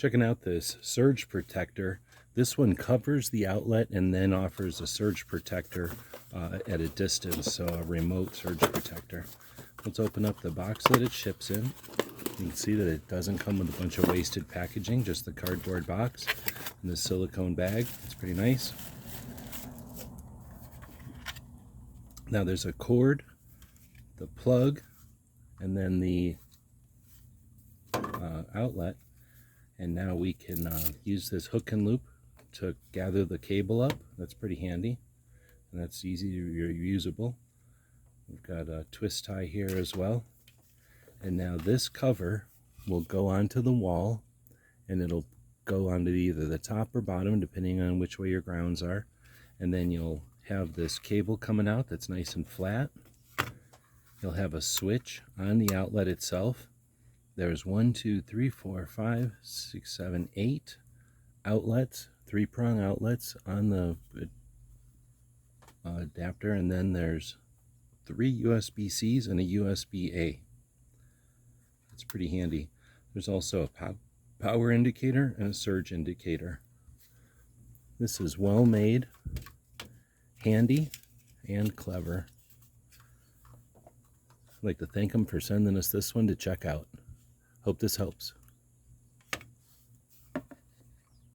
Checking out this surge protector. This one covers the outlet and then offers a surge protector at a distance, so a remote surge protector. Let's open up the box that it ships in. You can see that it doesn't come with a bunch of wasted packaging, just the cardboard box and the silicone bag. It's pretty nice. Now there's a cord, the plug, and then the outlet. And now we can use this hook and loop to gather the cable up. That's pretty handy, and that's easy, reusable. We've got a twist tie here as well. And now this cover will go onto the wall, and it'll go onto either the top or bottom, depending on which way your grounds are. And then you'll have this cable coming out that's nice and flat. You'll have a switch on the outlet itself. There's 1, 2, 3, 4, 5, 6, 7, 8 outlets, 3-prong outlets on the adapter, and then there's 3 USB-Cs and a USB-A. That's pretty handy. There's also a power indicator and a surge indicator. This is well made, handy, and clever. I'd like to thank them for sending us this one to check out. Hope this helps.